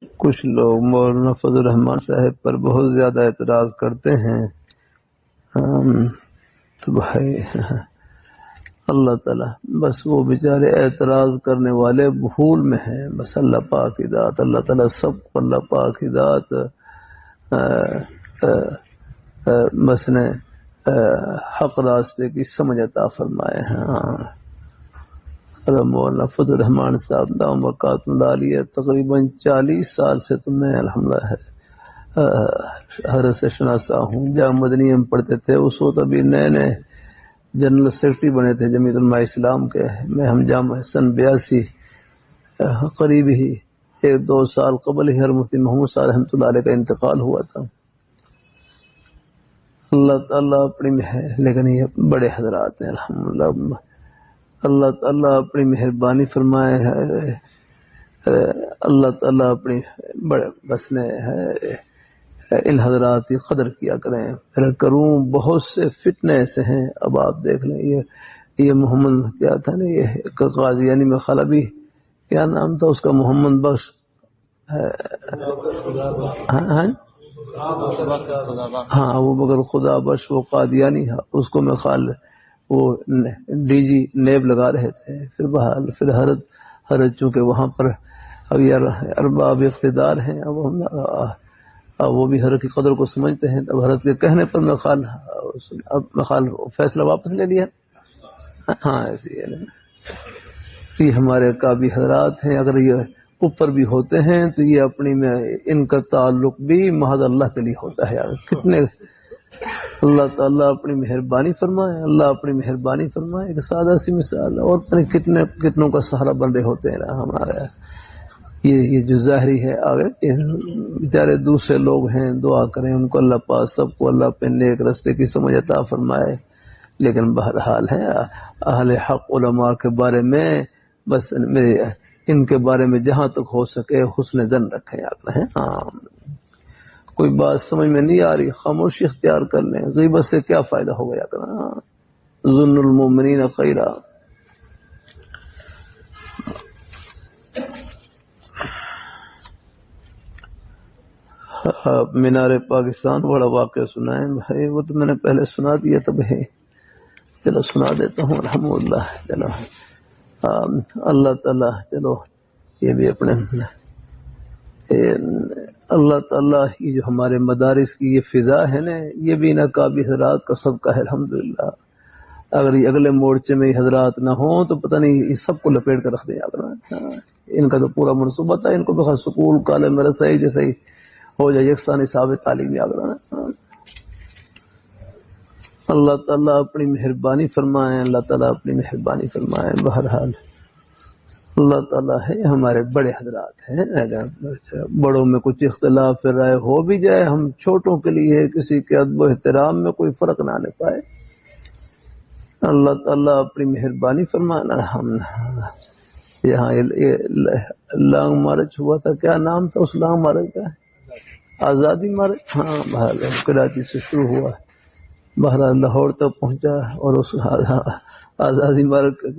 کچھ لوگ مولانا فضل الرحمان صاحب پر بہت زیادہ اعتراض کرتے ہیں. تو بھائی اللہ تعالیٰ بس وہ بیچارے اعتراض کرنے والے بھول میں ہیں. بس اللہ پاک کی ذات، اللہ تعالیٰ سب کو اللہ پاک کی ذات بس نے حق راستے کی سمجھ عطا فرمائے ہیں. مولانا فضل الرحمان صاحب دام وقات ملالیہ تقریباً 40 سال سے تو میں الحمدللہ حضرت سے شناسا ہوں. جب مدنی میں پڑھتے تھے اس وقت ابھی نئے نئے جنرل سیکرٹری بنے تھے جمیعت علماء اسلام کے. میں ہم جامع سن 82 قریب ہی 1-2 سال قبل ہی مفتی محمود صاحب رحمۃ اللہ علیہ کا انتقال ہوا تھا. اللہ تعالیٰ اپنی لیکن یہ بڑے حضرات ہیں الحمدللہ. اللہ تعالیٰ اپنی مہربانی فرمائے ہے. اللہ تعالیٰ اپنی بڑے مسئلے ہے ان حضرات کی قدر کیا کریں. پھر کروں بہت سے فتنے ایسے ہیں. اب آپ دیکھ لیں یہ محمد کیا تھا نا، یہ قادیانی میں خلبی کیا نام تھا اس کا، محمد بخش ہاں وہ مگر خدا بخش وہ قادیانی ہے. اس کو میں وہ ڈی جی نیب لگا رہے تھے. پھر بحال پھر حضرت چونکہ وہاں پر اب یار ارباب اقتدار ہیں، اب وہ بھی حضرت کی قدر کو سمجھتے ہیں. اب حضرت کے کہنے پر میں فیصلہ واپس لے لیا. ہاں ایسی ہے یہ ہمارے کابی حضرات ہیں. اگر یہ اوپر بھی ہوتے ہیں تو یہ اپنی میں ان کا تعلق بھی محض اللہ کے لیے ہوتا ہے. یار کتنے اللہ تعالیٰ اپنی مہربانی فرمائے، اللہ اپنی مہربانی فرمائے. ایک سادہ سی مثال، اور کتنوں کا سہارا بن رہے ہوتے ہیں ہمارا. یہ جو ظاہری ہے آگے بیچارے دوسرے لوگ ہیں، دعا کریں ان کو اللہ پاک سب کو اللہ پہ نیک رستے کی سمجھ عطا فرمائے. لیکن بہرحال ہے اہل حق علماء کے بارے میں بس ان کے بارے میں جہاں تک ہو سکے حسن ظن رکھیں. آپ ہیں کوئی بات سمجھ میں نہیں آ رہی خاموشی اختیار کر لیں. غیبت سے کیا فائدہ ہو گیا کرنا. ظن المؤمنین خیرا. مینار پاکستان بڑا واقعہ سنائیں بھائی. وہ تو میں نے پہلے سنا دیا تھا بھائی، چلو سنا دیتا ہوں الحمدللہ. چلو اللہ تعالیٰ چلو یہ بھی اپنے اللہ تعالیٰ یہ جو ہمارے مدارس کی یہ فضا ہے نا، یہ بھی ناقابل حضرات کا صدقہ ہے الحمدللہ. اگر یہ اگلے مورچے میں یہ حضرات نہ ہوں تو پتہ نہیں یہ سب کو لپیٹ کر رکھ دیں. ان کا تو پورا منصوبہ تھا ان کو بخیر سکول کالج مدرسہ ہی جیسے ہی ہو جائے یکساں نصاب تعلیمی. اللہ تعالیٰ اپنی مہربانی فرمائے، اللہ تعالیٰ اپنی مہربانی فرمائے. بہرحال اللہ تعالیٰ ہے ہمارے بڑے حضرات ہیں. بڑوں میں کچھ اختلاف رائے ہو بھی جائے، ہم چھوٹوں کے لیے کسی کے ادب و احترام میں کوئی فرق نہ آنے پائے. اللہ تعالیٰ اپنی مہربانی فرمانا. ہم یہاں لانگ مارچ ہوا تھا، کیا نام تھا اس لانگ مارچ کا؟ آزادی مارچ. ہاں بہرحال کراچی سے شروع ہوا، بہرحال لاہور تک پہنچا. اور اس آزادی مارچ کا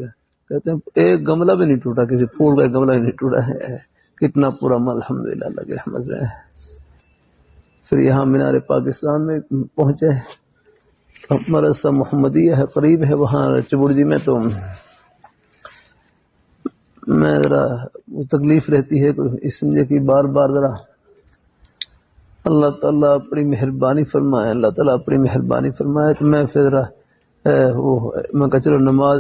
کہتے ہیں ایک گملہ بھی نہیں ٹوٹا، کسی پھول کا گملہ بھی نہیں ٹوٹا ہے. کتنا پورا الحمدللہ اللہ کی رحمت سے. پھر یہاں مینار پاکستان میں پہنچے. مدرسہ محمدیہ ہے قریب ہے وہاں چبڑجی میں. تو میں ذرا تکلیف رہتی ہے اس لیے کہ بار بار ذرا اللہ تعالیٰ اپنی مہربانی فرمائے، اللہ تعالیٰ اپنی مہربانی فرمائے. تو میں پھر میں کہا چلو نماز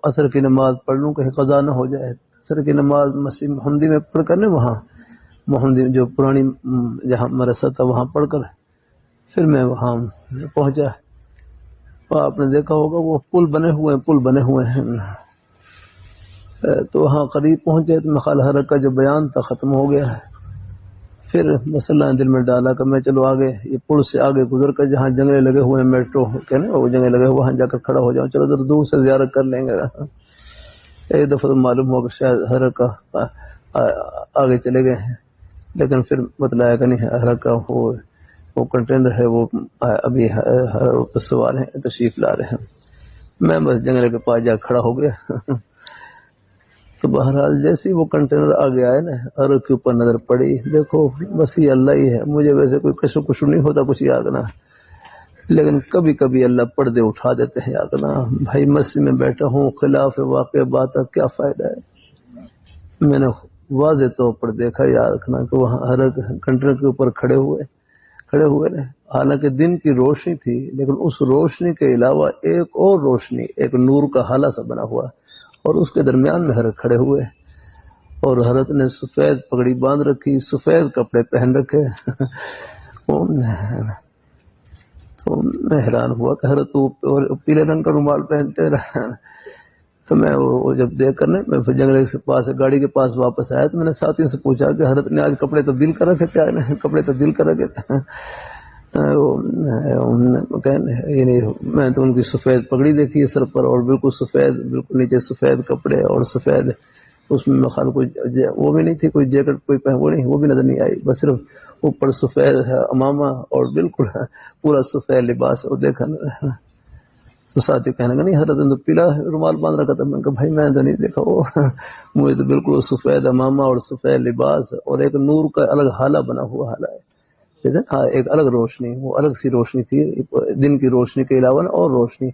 عصر کی نماز پڑھ لوں کہیں قضا نہ ہو جائے. عصر کی نماز مسجد محمدی میں پڑھ کر نا، وہاں محمدی جو پرانی جہاں مدرسہ تھا وہاں پڑھ کر پھر میں وہاں پہنچا. آپ نے دیکھا ہوگا وہ پل بنے ہوئے ہیں. تو وہاں قریب پہنچے تو مخال حرک کا جو بیان تھا ختم ہو گیا ہے. پھر مسئلہ دل میں ڈالا کہ میں چلو آگے یہ پل سے آگے گزر کر جہاں جنگلے لگے ہوئے ہیں میٹرو کے نا وہ جنگلے لگے ہوئے وہاں جا کر کھڑا ہو جاؤں. چلو ذرا دور سے زیارت کر لیں گے. ایک دفعہ تو معلوم ہوا کہ شاید حرک کا آگے چلے گئے ہیں، لیکن پھر بتلایا کہ نہیں حرک کا وہ کنٹینر ہے وہ ابھی سوار ہیں تشریف لا رہے ہیں. میں بس جنگلے کے پاس جا کھڑا ہو گیا. تو بہرحال جیسے ہی وہ کنٹینر آگے آئے نا، عرب کے اوپر نظر پڑی، دیکھو بس یہ اللہ ہی ہے، مجھے ویسے کوئی کشو کشو نہیں ہوتا کچھ یاد نہ، لیکن کبھی کبھی اللہ پردے اٹھا دیتے ہیں یاد نہ۔ بھائی مسجد میں بیٹھا ہوں، خلاف واقع بات کا کیا فائدہ ہے؟ میں نے واضح طور پر دیکھا، یاد رکھنا کہ وہاں عرب کنٹینر کے اوپر کھڑے ہوئے نا، حالانکہ دن کی روشنی تھی، لیکن اس روشنی کے علاوہ ایک اور روشنی، ایک نور کا حالہ سا بنا ہوا، اور اس کے درمیان میں حضرت کھڑے ہوئے، اور حضرت نے سفید پگڑی باندھ رکھی، سفید کپڑے پہن رکھے۔ تو میں حیران ہوا کہ حضرت تو پیلے رنگ کا رومال پہنتے رہے۔ تو میں وہ جب دیکھ کر میں پھر جنگل کے پاس گاڑی کے پاس واپس آیا تو میں نے ساتھی سے پوچھا کہ حضرت نے آج کپڑے تبدیل کر رکھے کیا؟ کپڑے تبدیل کر رکھے تھے؟ یعنی میں تو ان کی سفید پگڑی دیکھی سر پر، اور بالکل سفید، بالکل نیچے سفید کپڑے اور سفید، اس میں مخال کوئی وہ بھی نہیں تھی، کوئی جیکٹ کوئی وہ نہیں، وہ بھی نظر نہیں آئی، بس صرف اوپر سفید ہے امامہ اور بالکل پورا سفید لباس۔ اور دیکھا تو ساتھی کہنے کا نہیں حضرت نے تو پیلا رومال باندھ رکھا تھا۔ میں نے کہا بھائی میں تو نہیں دیکھا، وہ مجھے تو بالکل سفید امامہ اور سفید لباس اور ایک نور کا الگ حالہ بنا ہوا حالہ ہے، ہاں ایک الگ روشنی، وہ الگ سی روشنی تھی دن کی روشنی کے علاوہ، اور روشنی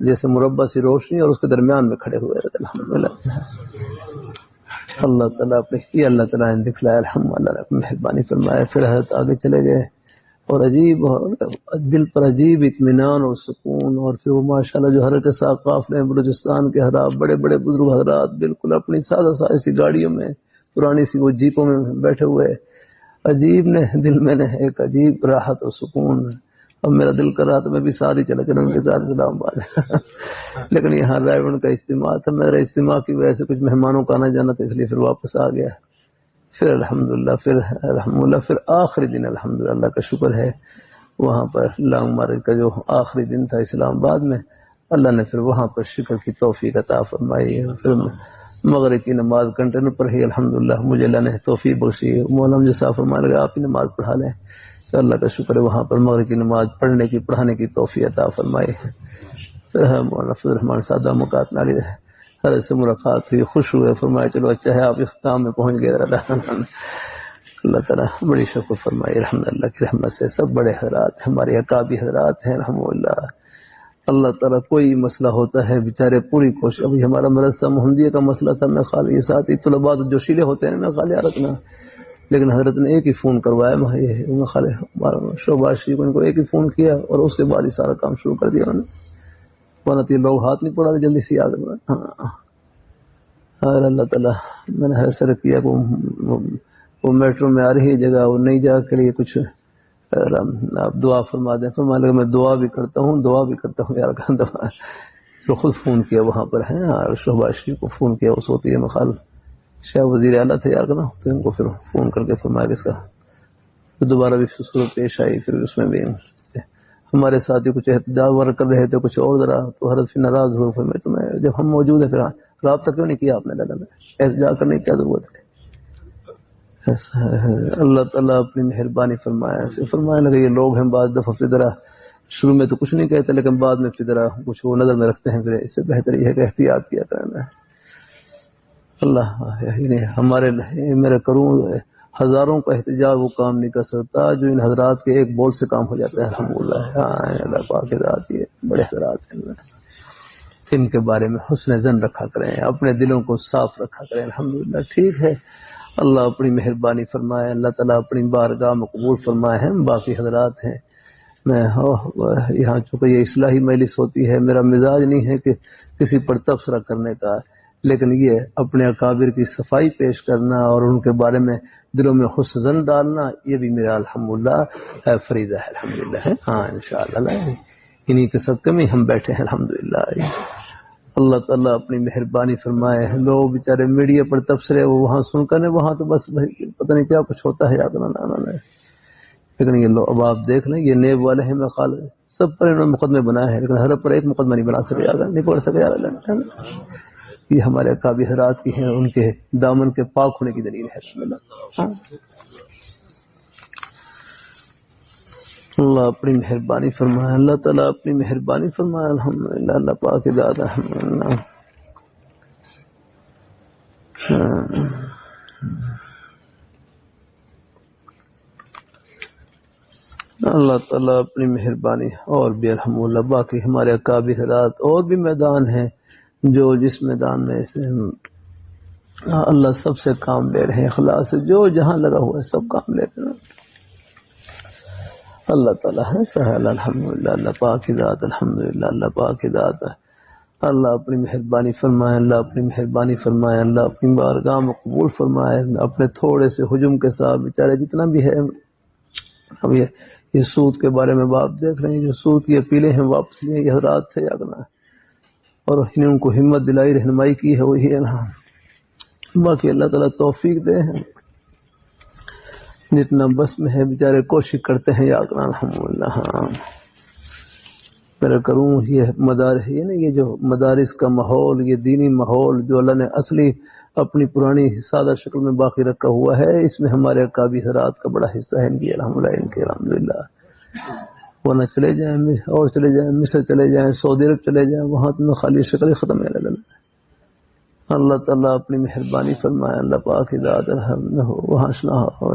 جیسے مربع سی روشنی، اور اس کے درمیان میں کھڑے ہوئے رہتے۔ الحمدللہ اللہ تعالیٰ اپنے یہ اللہ تعالیٰ نے دکھلایا، الحمدللہ نے مہربانی فرمایا۔ پھر حضرت آگے چلے گئے، اور عجیب دل پر عجیب اطمینان اور سکون، اور پھر وہ ماشاءاللہ جو حضرت کے ساتھ قافلے بلوچستان کے حضرات، بڑے بڑے بزرگ حضرات بالکل اپنی سادہ سادہ سی گاڑیوں میں، پرانی سی وہ جیپوں میں بیٹھے ہوئے، عجیب نے دل میں نے ایک عجیب راحت اور سکون۔ اب میرا دل کر رہا تھا میں بھی ساتھ ہی چلا ان کے ساتھ اسلام آباد، لیکن یہاں رائے گڑھ کا اجتماع تھا، میرا اجتماع کی وجہ سے کچھ مہمانوں کا آنا جانا تھا، اس لیے پھر واپس آ گیا۔ پھر الحمدللہ پھر آخری دن الحمدللہ اللہ کا شکر ہے، وہاں پر لانگ مارچ کا جو آخری دن تھا اسلام آباد میں، اللہ نے پھر وہاں پر شکر کی توفیق عطا فرمائی۔ پھر مغرب کی نماز کنٹینر پر ہی الحمدللہ مجھے اللہ نے توفیق بخشی، مولانا جیسا فرمانے لگا آپ ہی نماز پڑھا لیں، تو اللہ کا شکر ہے وہاں پر مغرب کی نماز پڑھانے کی توفیق عطا فرمائی۔ پھر مولانا فضل الرحمان صاحب مقات نالی حضرت سے ملاقات ہوئی، خوش ہوئے، فرمایا چلو اچھا ہے آپ اختتام میں پہنچ گئے۔ اللہ تعالیٰ بڑی شکر فرمائی، الحمدللہ کی رحمت سے سب بڑے حضرات ہمارے اکابی حضرات ہیں الحمدللہ۔ اللہ تعالیٰ کوئی مسئلہ ہوتا ہے بیچارے پوری کوشش، ابھی ہمارا مدرسہ محمدیہ کا مسئلہ تھا، میں خالی یہ ساتھی طلباء جوشیلے ہوتے ہیں میں خالی رکھنا، لیکن حضرت نے ایک ہی فون کروایا، میں خالی شعبہ شریف ان کو ایک ہی فون کیا، اور اس کے بعد ہی سارا کام شروع کر دیا انہوں نے، ورنہ تو لوگ ہاتھ نہیں پڑا جلدی سے یاد کرنا۔ اور اللہ تعالیٰ میں نے حیثر کیا وہ میٹرو میں آ رہی جگہ، وہ نئی جگہ کے لیے کچھ آپ دعا فرما دیں، فرما لگا میں دعا بھی کرتا ہوں یار کا دعا، جو خود فون کیا وہاں پر ہیں، اور شعبہ شریف کو فون کیا، اس ہوتی ہے مخال شاہ وزیر اعلیٰ تھے یار کا نا، تو ان کو پھر فون کر کے فرمایا اس کا دوبارہ بھی صورت پیش آئی، پھر اس میں بھی ہمارے ساتھی کچھ احتجاج کر رہے تھے کچھ اور ذرا، تو حضرت پھر ناراض ہوئے، پھر میں تمہیں جب ہم موجود ہیں پھر رابطہ کیوں نہیں کیا آپ نے؟ لگا احتجاج کرنے کی کیا ضرورت ہے؟ اللہ تعالیٰ اپنی مہربانی فرمایا، پھر فرمایا لگا یہ لوگ ہیں بعض دفعہ پھر ذرا شروع میں تو کچھ نہیں کہتے، لیکن بعد میں پھر ذرا کچھ وہ نظر میں رکھتے ہیں، پھر اس سے بہتر یہ ہے کہ احتیاط کیا کرنا ہے۔ اللہ ہمارے میرے کروں ہزاروں کا احتجاج وہ کام نہیں کر سکتا جو ان حضرات کے ایک بول سے کام ہو جاتا ہے الحمدللہ۔ اللہ پاک ذات یہ بڑے حضرات ہیں، ان کے بارے میں حسن ظن رکھا کریں، اپنے دلوں کو صاف رکھا کریں الحمدللہ۔ ٹھیک ہے، اللہ اپنی مہربانی فرمائے، اللہ تعالیٰ اپنی بارگاہ میں قبول فرمائے ہیں۔ باقی حضرات ہیں، میں یہاں چونکہ یہ اصلاحی مجلس ہوتی ہے، میرا مزاج نہیں ہے کہ کسی پر تبصرہ کرنے کا، لیکن یہ اپنے اکابر کی صفائی پیش کرنا اور ان کے بارے میں دلوں میں حسن ظن ڈالنا، یہ بھی میرا الحمدللہ فریضہ ہے الحمدللہ ہے۔ ہاں انشاءاللہ انہی کے صدقے میں ہم بیٹھے ہیں الحمدللہ۔ اللہ تعالیٰ اپنی مہربانی فرمائے، لوگ بیچارے میڈیا پر تبصرے وہ وہاں سن کر وہاں تو بس پتہ نہیں کیا کچھ ہوتا ہے یاد نہ، لیکن یہ لوگ اب آپ دیکھ لیں، یہ نیب والے ہیں، میں خال سب پر انہوں نے مقدمے بنائے ہیں، لیکن ہر پر ایک مقدمہ نہیں بنا سکے، یاد نہیں پڑھ سکے یاد۔ یہ ہمارے اکابر حضرات کی ہیں، ان کے دامن کے پاک ہونے کی دلیل ہے۔ اللہ اپنی مہربانی فرمائے، اللہ تعالیٰ اپنی مہربانی فرمائے الحمدللہ، اللہ پاک ذات الحمدللہ۔ اللہ تعالیٰ اپنی مہربانی اور بھی الحمدللہ باقی ہمارے اکابر حضرات اور بھی میدان ہیں جو جس میدان میں سے اللہ سب سے کام لے رہے ہیں اخلاص سے، جو جہاں لگا ہوا ہے سب کام لے رہے ہیں. اللہ تعالیٰ ہے سہل الحمدللہ، اللہ پاک کی ذات الحمدللہ، اللہ پاک کی ذات ہے. اللہ اپنی مہربانی فرمائے، اللہ اپنی مہربانی فرمائے، اللہ اپنی بارگاہ میں قبول فرمائے. اپنے تھوڑے سے ہجوم کے ساتھ بیچارے جتنا بھی ہے، اب یہ سود کے بارے میں باپ دیکھ رہے ہیں، جو سود کی اپیلیں ہیں واپس لیے یہ حضرات تھے جاگنا ہے اور انہیں ان کو ہمت دلائی رہنمائی کی ہے وہی ہے نا. باقی اللہ تعالیٰ توفیق دے ہیں، جتنا بس میں ہے بیچارے کوشش کرتے ہیں جاگنا الحمدللہ. ہاں میرا کروں یہ مدارس یہ نا، یہ جو مدارس کا ماحول، یہ دینی ماحول جو اللہ نے اصلی اپنی پرانی سادہ شکل میں باقی رکھا ہوا ہے، اس میں ہمارے اکابر حضرات کا بڑا حصہ ہے ان کی الحمدللہ، ان کے الحمدللہ. ورنہ چلے جائیں اور چلے جائیں مصر چلے جائیں سعودی عرب چلے جائیں، وہاں تو خالی شکل ختم ہے لگا. اللہ تعالیٰ اپنی مہربانی فرمائے، اللہ پاک کی ذات الحمد ہو وہاں سنا ہو.